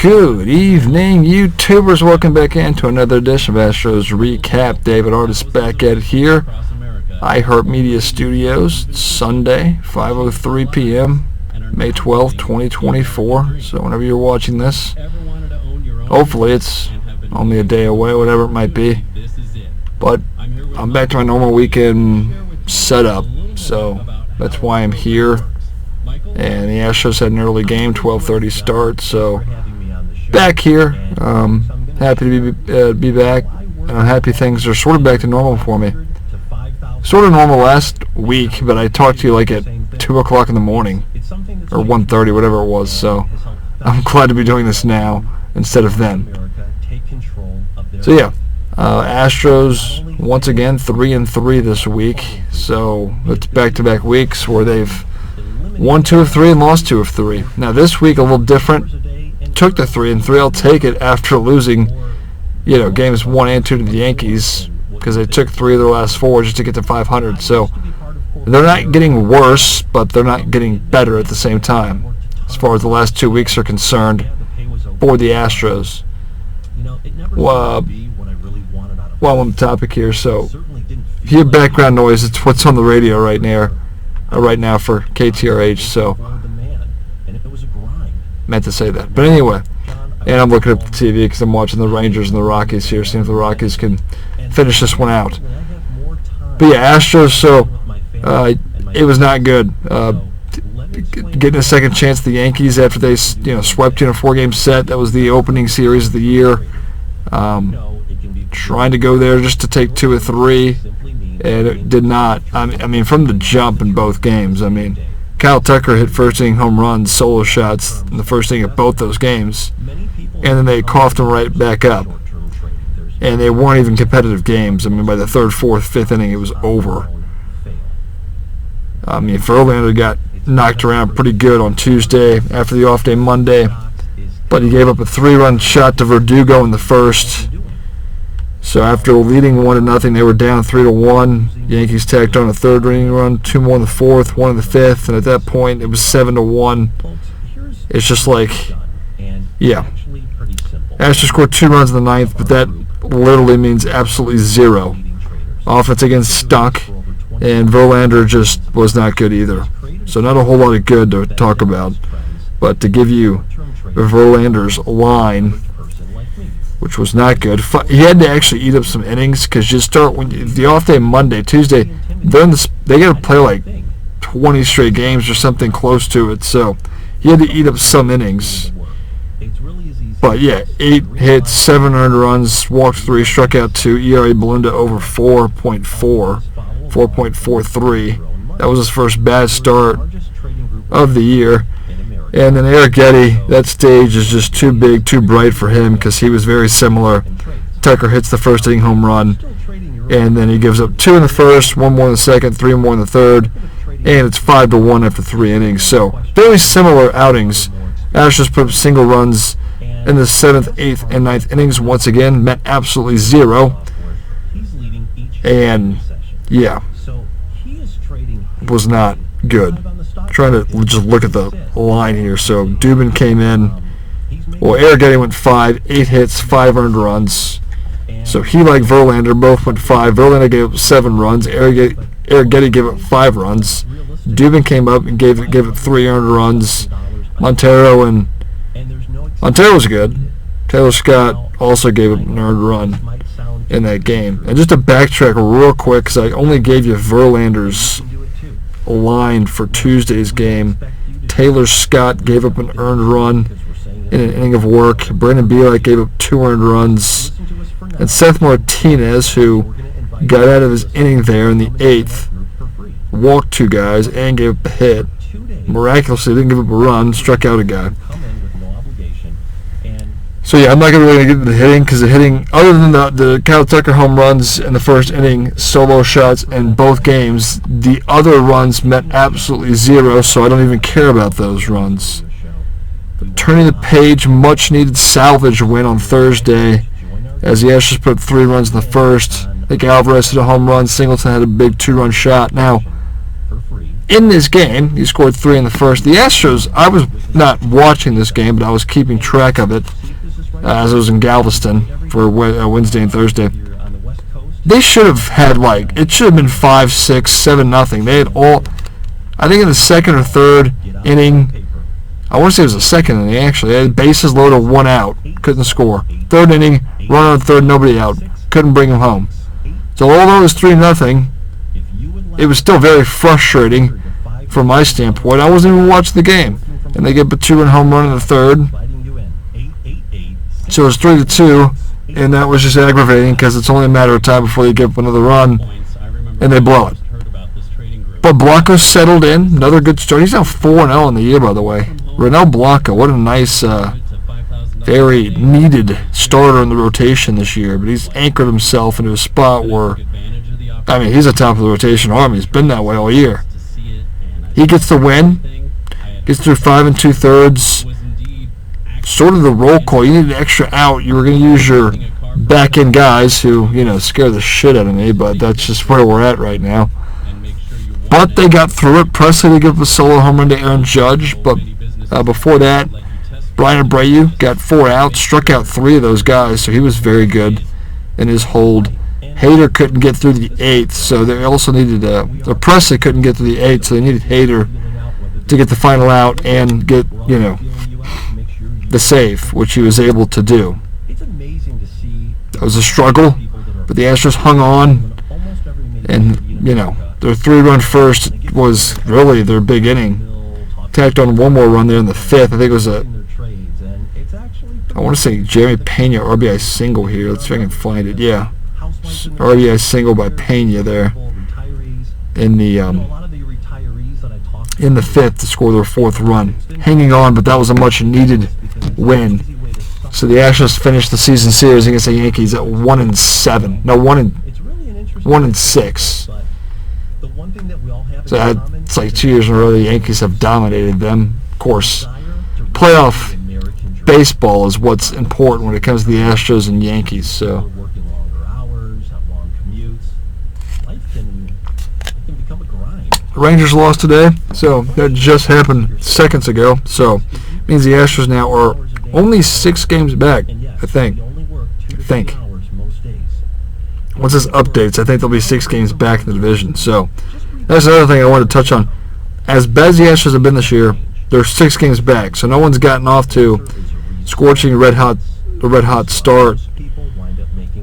Good evening, YouTubers. Welcome back into another edition of Astros Recap. David Artis back at it here. iHeartMedia Studios. It's Sunday, 5:03 p.m., May 12th, 2024. So whenever you're watching this, hopefully it's only a day away, whatever it might be. But I'm back to my normal weekend setup, so that's why I'm here. And the Astros had an early game, 12:30 start, so back here. Happy to be back. Happy things are sort of back to normal for me. Sort of normal last week, but I talked to you like at 2 o'clock in the morning, or 1:30, whatever it was, so I'm glad to be doing this now instead of then. So yeah, Astros once again 3-3 this week, so it's back-to-back weeks where they've won 2 of 3 and lost 2 of 3. Now this week a little different. Took the 3-3. I'll take it after losing, games 1 and 2 to the Yankees, because they took 3 of their last 4 just to get to 500. So they're not getting worse, but they're not getting better at the same time, as far as the last 2 weeks are concerned for the Astros. Well, I'm on the topic here, so if you hear background noise, it's what's on the radio right now for KTRH. So meant to say that, but anyway. And I'm looking at the TV because I'm watching the Rangers and the Rockies here, seeing if the Rockies can finish this one out. But yeah, Astros. So it was not good. Getting a second chance at the Yankees after they swept in a 4-game set. That was the opening series of the year. Trying to go there just to take 2 of 3, and it did not. I mean, from the jump in both games. Kyle Tucker hit first-inning home runs, solo shots in the first inning of both those games, and then they coughed them right back up. And they weren't even competitive games. By the 3rd, 4th, 5th inning, it was over. Verlander got knocked around pretty good on Tuesday after the off day Monday, but he gave up a 3-run shot to Verdugo in the first. So after leading 1-0, they were down 3-1. Yankees tacked on a 3rd inning run, 2 more in the 4th, 1 in the 5th, and at that point it was 7-1. It's just like, yeah. Astros scored 2 runs in the 9th, but that literally means absolutely zero. Offense again stunk, and Verlander just was not good either. So not a whole lot of good to talk about, but to give you Verlander's line, which was not good. He had to actually eat up some innings, because you start when the off day Monday, Tuesday, they got to play like 20 straight games or something close to it. So he had to eat up some innings. But yeah, 8 hits, 7 earned runs, walked 3, struck out 2. ERA ballooned to over 4.43. That was his first bad start of the year. And then Eric Getty, that stage is just too big, too bright for him, because he was very similar. Tucker hits the first inning home run, and then he gives up 2 in the first, 1 more in the second, 3 more in the third, and it's 5-1 after 3 innings. So very similar outings. Astros put up single runs in the 7th, 8th, and 9th innings. Once again, meant absolutely zero. And yeah, was not good. Trying to just look at the line here. So Dubin came in. Well, Eric Getty went 5, 8 hits, 5 earned runs. So he, like Verlander, both went 5. Verlander gave up 7 runs. Eric Getty gave up 5 runs. Dubin came up and gave up 3 earned runs. Montero was good. Taylor Scott also gave up an earned run in that game. And just to backtrack real quick, because I only gave you Verlander's line for Tuesday's game. Taylor Scott gave up an earned run in an inning of work. Brandon Bielak gave up 2 earned runs. And Seth Martinez, who got out of his inning there in the 8th, walked 2 guys and gave up a hit. Miraculously didn't give up a run, struck out a guy. So yeah, I'm not really going to get into the hitting, because the hitting, other than the Kyle Tucker home runs in the first inning, solo shots in both games, the other runs meant absolutely zero, so I don't even care about those runs. But turning the page, much needed salvage win on Thursday, as the Astros put up 3 runs in the first. I think Alvarez hit a home run, Singleton had a big 2-run shot. Now, in this game, he scored 3 in the first. The Astros, I was not watching this game, but I was keeping track of it as I was in Galveston for Wednesday and Thursday. They should have had, it should have been 5, 6, 7 nothing. They had all, I think in the second or third inning, I want to say it was the second inning actually, they had bases loaded, 1 out, couldn't score. Third inning, run on third, nobody out, couldn't bring him home. So although it was 3 nothing, it was still very frustrating from my standpoint. I wasn't even watching the game, and they get a 2-run home run in the third. So it was 3-2, and that was just aggravating because it's only a matter of time before they give up another run, and they blow it. But Blanco settled in, another good start. He's now 4-0 in the year, by the way. Renel Blanco, what a nice, very needed starter in the rotation this year. But he's anchored himself into a spot where, I mean, he's a top of the rotation arm. He's been that way all year. He gets the win, gets through 5 2/3. Sort of the roll call. You need an extra out. You were going to use your back-end guys who, scare the shit out of me, but that's just where we're at right now. But they got through it. Presley to give a solo home run to Aaron Judge, but before that, Brian Abreu got 4 outs, struck out 3 of those guys, so he was very good in his hold. Hader couldn't get through the 8th, so they also needed Presley couldn't get through the 8th, so they needed Hader to get the final out and get, the save, which he was able to do. That was a struggle, but the Astros hung on, and, their 3-run first was really their big inning. Tacked on 1 more run there in the 5th. I think it was I want to say Jeremy Pena RBI single here. Let's see if I can find it. Yeah. RBI single by Pena there in the 5th to score their 4th run. Hanging on, but that was a much needed win. So the Astros finished the season series against the Yankees at 1-7. No, 1-6. So it's like 2 years in a row the Yankees have dominated them. Of course, playoff baseball is what's important when it comes to the Astros and Yankees. So the Rangers lost today, so that just happened seconds ago. So it means the Astros now are only 6 games back, I think. Once this updates, I think they'll be 6 games back in the division. So that's another thing I wanted to touch on. As bad as the Astros have been this year, they're 6 games back, so no one's gotten off to scorching a red hot start.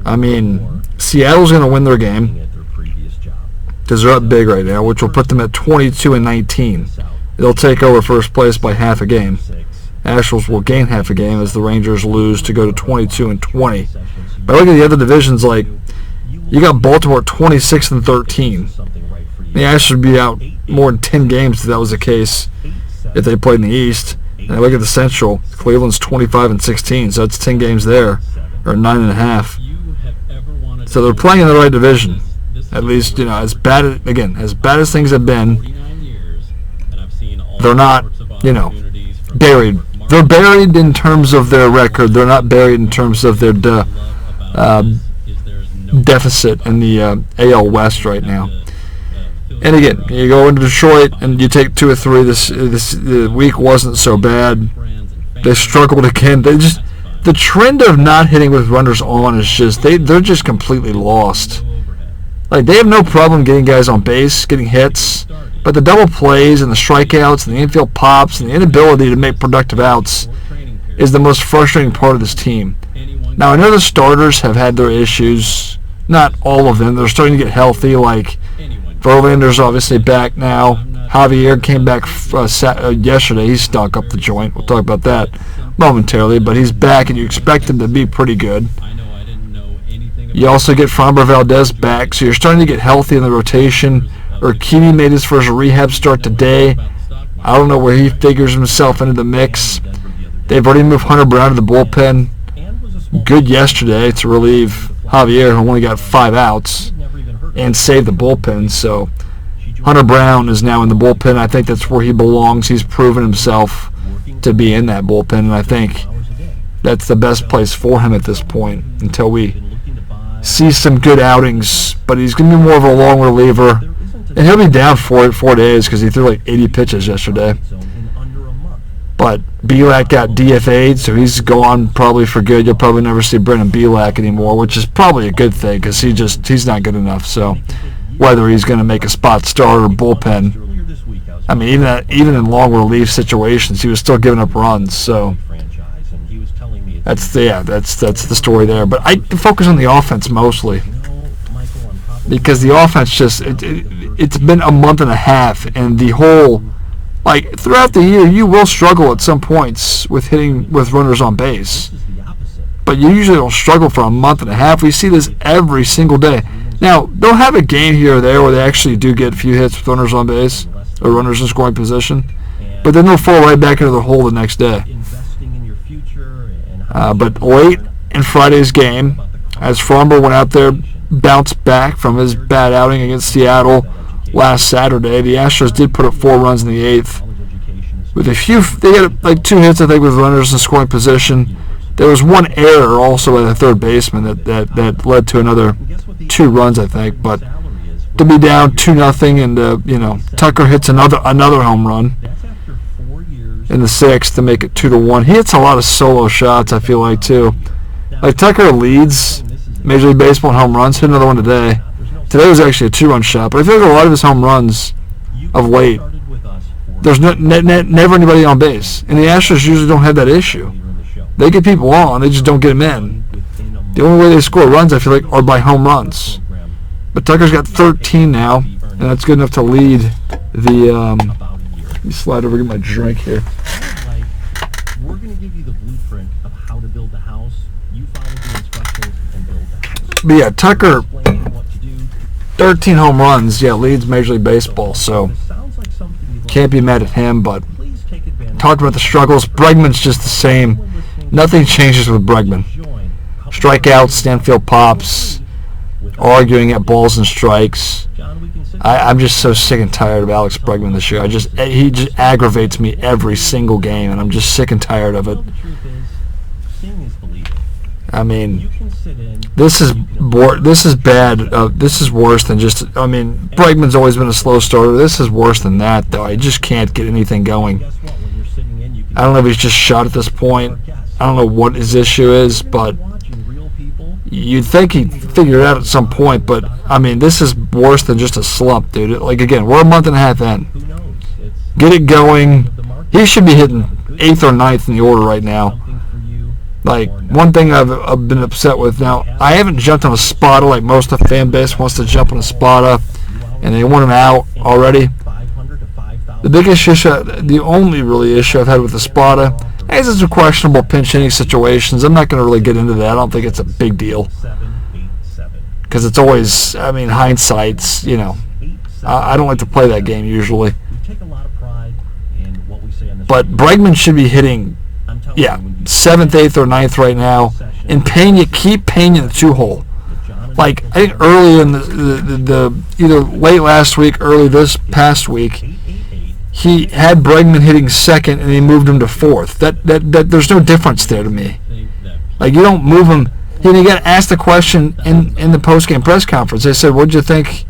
I mean, Seattle's going to win their game because they're up big right now, which will put them at 22-19. They'll take over first place by half a game. Astros will gain half a game as the Rangers lose to go to 22-20. But look at the other divisions, like you got Baltimore 26-13. The Astros would be out more than 10 games if that was the case if they played in the East. And look at the Central. Cleveland's 25-16, so that's 10 games there, or 9.5. So they're playing in the right division. At least, as bad as things have been, they're not, buried. They're buried in terms of their record. They're not buried in terms of their deficit in the AL West right now. And again, you go into Detroit and you take 2 or 3. This week wasn't so bad. They struggled again. The trend of not hitting with runners on is just they're just completely lost. Like they have no problem getting guys on base, getting hits, but the double plays and the strikeouts and the infield pops and the inability to make productive outs is the most frustrating part of this team. Now I know the starters have had their issues. Not all of them. They're starting to get healthy. Like Verlander's obviously back now. Javier came back yesterday. He stunk up the joint. We'll talk about that momentarily. But he's back, and you expect him to be pretty good. You also get Framber Valdez back, so you're starting to get healthy in the rotation. Urquidy made his first rehab start today. I don't know where he figures himself into the mix. They've already moved Hunter Brown to the bullpen. Good yesterday to relieve Javier, who only got 5 outs, and save the bullpen. So Hunter Brown is now in the bullpen. I think that's where he belongs. He's proven himself to be in that bullpen, and I think that's the best place for him at this point until we see some good outings. But he's going to be more of a long reliever. And he'll be down for 4 days because he threw like 80 pitches yesterday. But Bielak got DFA'd, so he's gone probably for good. You'll probably never see Brendan Bielak anymore, which is probably a good thing because he's not good enough. So whether he's going to make a spot start or bullpen, I mean, even in long relief situations, he was still giving up runs. So that's the story there. But I focus on the offense mostly because the offense just it's been a month and a half, and the whole. Like, throughout the year, you will struggle at some points with hitting with runners on base. But you usually don't struggle for a month and a half. We see this every single day. Now, they'll have a game here or there where they actually do get a few hits with runners on base or runners in scoring position. But then they'll fall right back into the hole the next day. But late in Friday's game, as Fromber went out there, bounced back from his bad outing against Seattle last Saturday, the Astros did put up 4 runs in the 8th. With they had like 2 hits, I think, with runners in scoring position. There was one error also by the third baseman that led to another 2 runs, I think. But to be down 2-0, and Tucker hits another home run in the 6th to make it 2-1. He hits a lot of solo shots, I feel like, too. Like, Tucker leads Major League Baseball in home runs. Hit another one today. Today was actually a 2-run shot, but I feel like a lot of his home runs of late, there's never anybody on base. And the Astros usually don't have that issue. They get people on, they just don't get them in. The only way they score runs, I feel like, are by home runs. But Tucker's got 13 now, and that's good enough to lead the... let me slide over and get my drink here. We're going to give you the blueprint of how to build the house. You follow the instructions and build the house. But yeah, Tucker... 13 home runs, leads Major League Baseball, so can't be mad at him, but talked about the struggles. Bregman's just the same. Nothing changes with Bregman. Strikeouts, Stanfield pops, arguing at balls and strikes. I'm just so sick and tired of Alex Bregman this year. He just aggravates me every single game, and I'm just sick and tired of it. I mean, this is bad. This is worse than just. I mean, Bregman's always been a slow starter. This is worse than that, though. I just can't get anything going. I don't know if he's just shot at this point. I don't know what his issue is, but you'd think he'd figure it out at some point. But I mean, this is worse than just a slump, dude. Like, again, we're a month and a half in. Get it going. He should be hitting 8th or 9th in the order right now. Like, one thing I've been upset with now, I haven't jumped on a spotter like most of the fan base wants to jump on a spotter, and they want him out already. The biggest issue, the only really issue I've had with the spotter, is it's a questionable pinch hitting situations. I'm not going to really get into that. I don't think it's a big deal. Because it's always, I mean, hindsight's, I don't like to play that game usually. But Bregman should be hitting 7th, 8th, or 9th right now. And keep Pena in the 2-hole. Like, I think early in the either late last week, early this past week, he had Bregman hitting 2nd and he moved him to 4th. That there's no difference there to me. Like, you don't move him. He got asked a question in the post-game press conference. They said, "What'd you think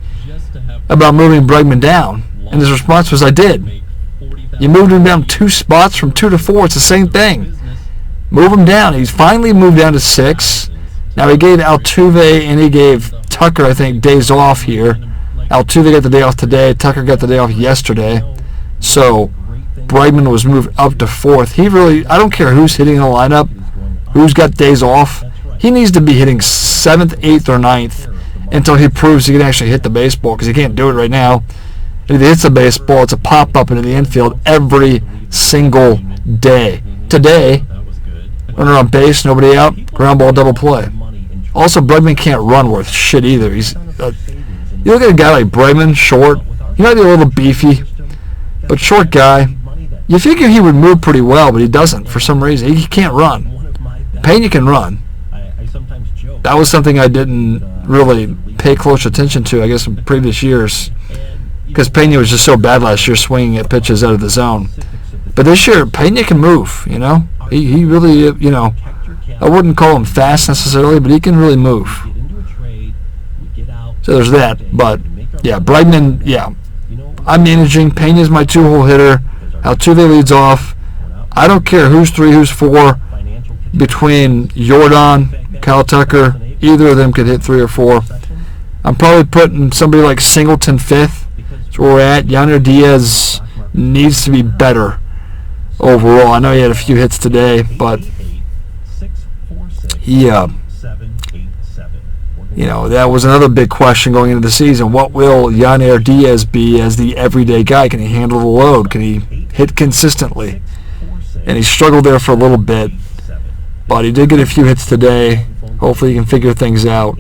about moving Bregman down?" And his response was, "I did." You moved him down 2 spots from 2 to 4. It's the same thing. Move him down. He's finally moved down to 6. Now, he gave Altuve and he gave Tucker, I think, days off here. Altuve got the day off today. Tucker got the day off yesterday. So, Bregman was moved up to 4th. I don't care who's hitting in the lineup, who's got days off. He needs to be hitting 7th, 8th, or 9th until he proves he can actually hit the baseball, because he can't do it right now. And if he hits the baseball, it's a pop-up into the infield every single day. Today, runner on base, nobody out, ground ball, double play. Also, Bregman can't run worth shit either. You look at a guy like Bregman, short. He might be a little beefy, but short guy. You figure he would move pretty well, but he doesn't for some reason. He can't run. Pena can run. That was something I didn't really pay close attention to, I guess, in previous years, because Pena was just so bad last year swinging at pitches out of the zone. But this year, Pena can move, He really, I wouldn't call him fast necessarily, but he can really move. So there's that. But Yeah, Bregman, yeah. I'm managing. Pena's my 2-hole hitter. Altuve leads off. I don't care who's 3, who's 4. Between Jordan, Kyle Tucker, either of them could hit 3 or 4. I'm probably putting somebody like Singleton 5th. That's where we're at. Yannier Diaz needs to be better overall. I know he had a few hits today, but he, that was another big question going into the season. What will Yannier Diaz be as the everyday guy? Can he handle the load? Can he hit consistently? And he struggled there for a little bit, but he did get a few hits today. Hopefully he can figure things out.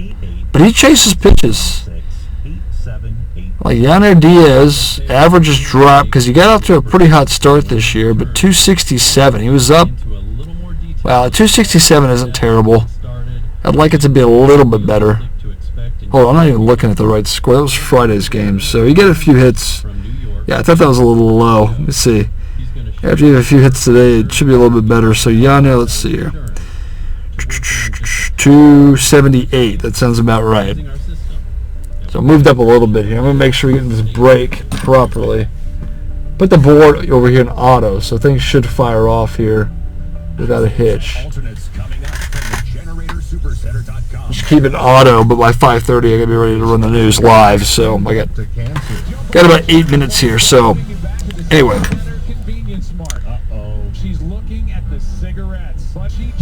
But he chases pitches. Like Yannier Diaz, averages dropped because he got off to a pretty hot start this year, but 267. He was up. Well, 267 isn't terrible. I'd like it to be a little bit better. Hold on, I'm not even looking at the right score. That was Friday's game, so you get a few hits. Yeah, I thought that was a little low. Let me see. After you have a few hits today, it should be a little bit better. So Yannier, let's see here. 278. That sounds about right. So I moved up a little bit here. I'm going to make sure we get this break properly. Put the board over here in auto, so things should fire off here without a hitch. Just keep it auto, but by 5:30 I'm going to be ready to run the news live. So I got about 8 minutes here. So anyway.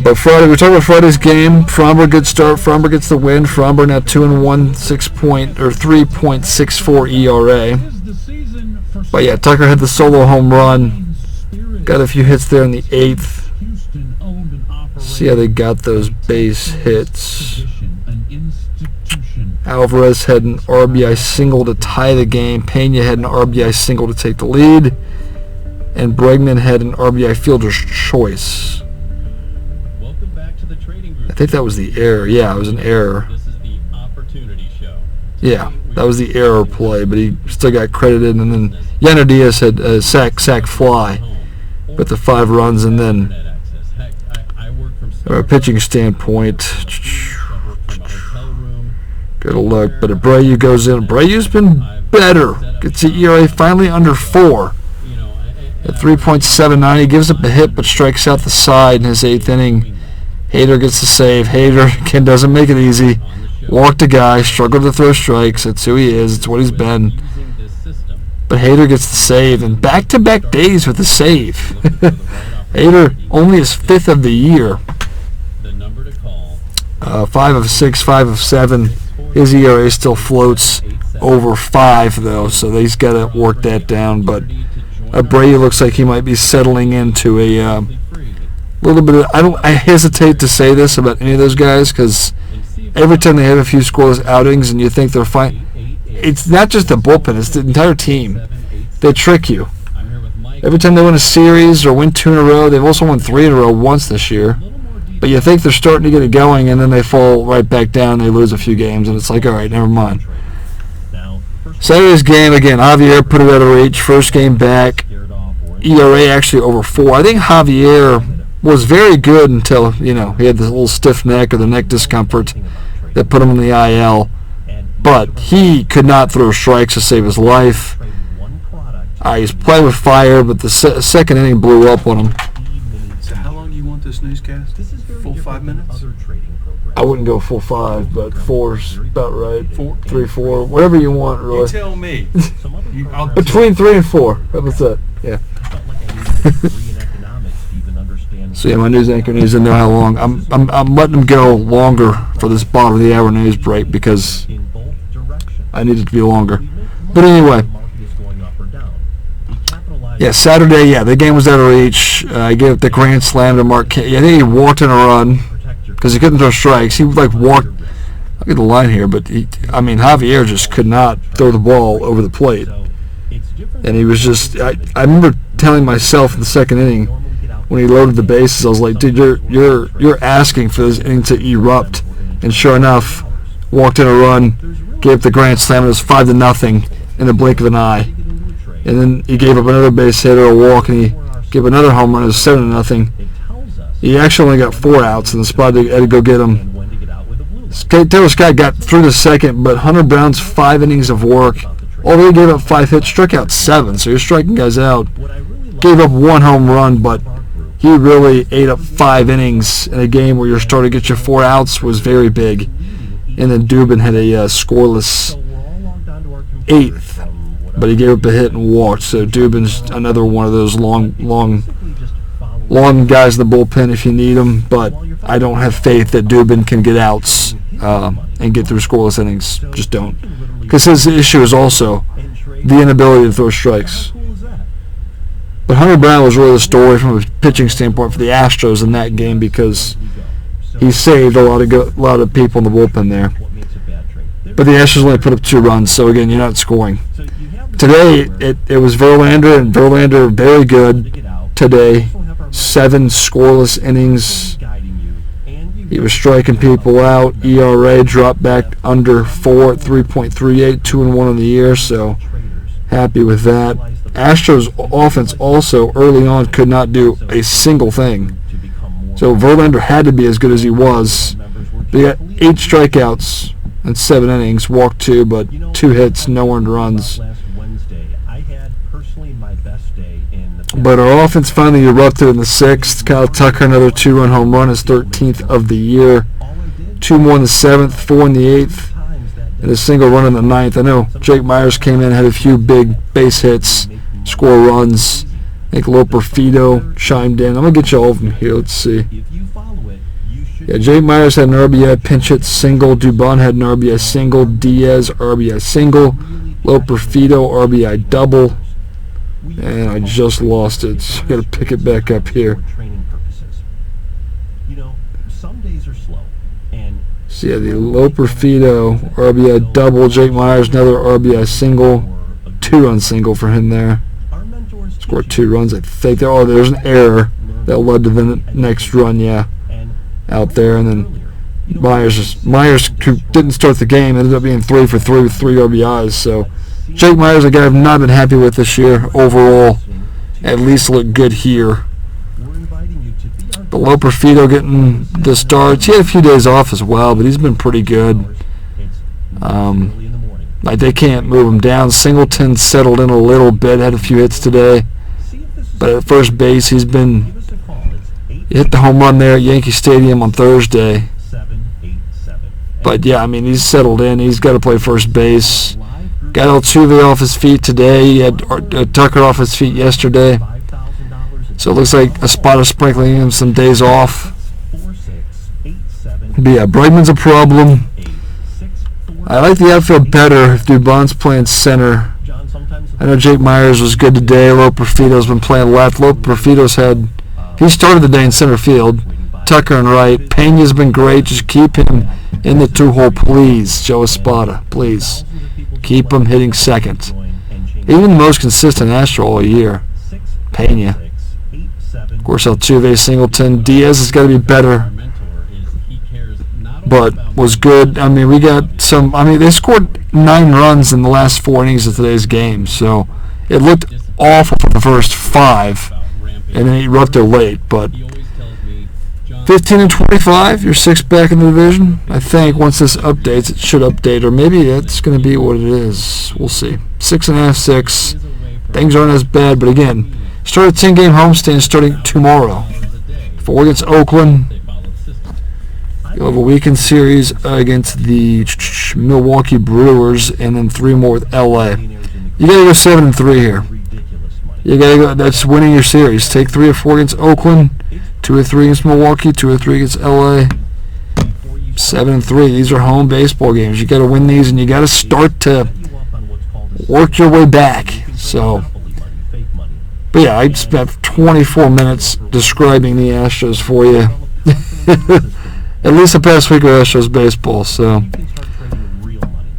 But Friday, we're talking about Friday's game. Fromber, good start. Fromber gets the win. Fromber now 2-1, 3.64 ERA. But yeah, Tucker had the solo home run. Got a few hits there in the 8th. See how they got those base hits. Alvarez had an RBI single to tie the game. Pena had an RBI single to take the lead. And Bregman had an RBI fielder's choice. I think that was the error. Yeah, it was an error. Yeah, that was the error play, but he still got credited. And then Yannier Diaz had a sack fly with the 5 runs. And then from a pitching standpoint, good look. But Abreu goes in. Abreu's been better. Gets the ERA finally under 4. At 3.79, he gives up a hit but strikes out the side in his 8th inning. Hader gets the save. Hader, again, doesn't make it easy. Walked a guy, struggled to throw strikes. That's who he is. It's what he's been. But Hader gets the save, and back-to-back days with the save. Hader only his 5th of the year. 5 of 6, 5 of 7. His ERA still floats over 5, though, so he's got to work that down. But Abreu looks like he might be settling into a little bit of, I hesitate to say this about any of those guys because every time they have a few scoreless outings and you think they're fine, it's not just the bullpen, it's the entire team. They trick you. Every time they win a series or win 2 in a row, they've also won 3 in a row once this year. But you think they're starting to get it going and then they fall right back down, they lose a few games, and it's like, all right, never mind. Saturday's game, again, Javier put it out of reach, first game back. ERA actually over 4. I think Javier was very good until, he had this little stiff neck or the neck discomfort that put him in the IL. But he could not throw strikes to save his life. He's playing with fire, but the second inning blew up on him. So how long do you want this newscast? Full 5 minutes? I wouldn't go full 5, but 4's about right. 3, 4, whatever you want, really. You tell me. Between 3 and 4. How about that? Yeah. So yeah, my news anchor needs to know how long. I'm letting him go longer for this bottom of the hour news break because I need it to be longer. But anyway, yeah, Saturday, yeah, the game was out of reach. I gave up the grand slam to Mark. I think he walked in a run because he couldn't throw strikes. He walked. I'll get the line here, but Javier just could not throw the ball over the plate, and he was just. I remember telling myself in the second inning when he loaded the bases, I was like, dude, you're asking for this inning to erupt, and sure enough, walked in a run, gave up the grand slam. It was 5-0 in the blink of an eye. And then he gave up another base hit or a walk, and he gave another home run. It was 7-0. He actually only got 4 outs in the spot. They had to go get him. Taylor Scott got through the second, but Hunter Brown's 5 innings of work, although he gave up 5 hits, struck out 7, so you're striking guys out. Gave up 1 home run, but he really ate up 5 innings in a game where you're starting to get your 4 outs was very big. And then Dubin had a scoreless 8th, but he gave up a hit and walked. So Dubin's another one of those long guys in the bullpen if you need them. But I don't have faith that Dubin can get outs and get through scoreless innings. Just don't. Because his issue is also the inability to throw strikes. But Hunter Brown was really the story from a pitching standpoint for the Astros in that game because he saved a lot of people in the bullpen there. But the Astros only put up 2 runs, so again, you're not scoring. Today, it was Verlander, and Verlander very good today. 7 scoreless innings. He was striking people out. ERA dropped back under 4 at 3.38, 2-1 on the year, so happy with that. Astros offense also early on could not do a single thing. So Verlander had to be as good as he was. They got 8 strikeouts in 7 innings, walked 2, but 2 hits, no earned runs. But our offense finally erupted in the 6th. Kyle Tucker, another 2-run home run, his 13th of the year. 2 more in the 7th, 4 in the 8th, and a single run in the 9th. I know Jake Myers came in, had a few big base hits, score runs. I think Loper Fido chimed in. I'm going to get you all of them here. Let's see. Yeah, Jake Myers had an RBI pinch hit single. Dubon had an RBI single. Diaz, RBI single. Loper Fido, RBI double. And I just lost it. So I've got to pick it back up here. So yeah, the Loper Fido, RBI double. Jake Myers, another RBI single. 2-run single for him there. Scored 2 runs, I think. Oh, there's an error that led to the next run, out there. And then Myers, who didn't start the game, ended up being 3 for 3 with 3 RBIs. So Jake Myers, a guy I've not been happy with this year overall. At least looked good here. But Loper Fido getting the starts. He had a few days off as well, but he's been pretty good. Like they can't move him down. Singleton settled in a little bit, had a few hits today. But at first base, he hit the home run there at Yankee Stadium on Thursday. But yeah, I mean, he's settled in. He's got to play first base. Got Altuve off his feet today. He had Tucker off his feet yesterday. So it looks like Espada sprinkling him some days off. But yeah, Bregman's a problem. I like the outfield better if Dubon's playing center. I know Jake Myers was good today. Loper Fido's been playing left. Loper Fido's he started the day in center field. Tucker and right. Pena's been great. Just keep him in the 2-hole, please. Joe Espada, please. Keep him hitting second. Even the most consistent Astro all year. Pena. Of course, Altuve, Singleton. Diaz has got to be better. But was good. I mean, they scored 9 runs in the last 4 innings of today's game. So it looked awful for the first 5, and then it erupted late. But 15-25, you're 6 back in the division. I think once this updates, it should update, or maybe it's going to be what it is. We'll see. 6.5, 6. Things aren't as bad, but again, start a 10-game homestand starting tomorrow. 4 against Oakland. You'll have a weekend series against the Milwaukee Brewers, and then 3 more with LA. You got to go 7-3 here. You got to go. That's winning your series. Take 3 or 4 against Oakland, 2 or 3 against Milwaukee, 2 or 3 against LA. 7-3. These are home baseball games. You got to win these, and you got to start to work your way back. So, but yeah, I spent 24 minutes describing the Astros for you. At least the past week of Astros baseball. So,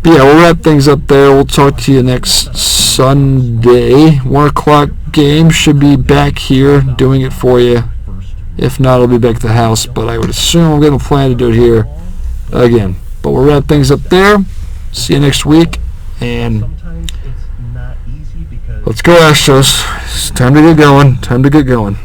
but yeah, we'll wrap things up there. We'll talk to you next Sunday. 1 o'clock game should be back here doing it for you. If not, I'll be back at the house. But I would assume we're going to plan to do it here again. But we'll wrap things up there. See you next week. And let's go Astros. It's time to get going.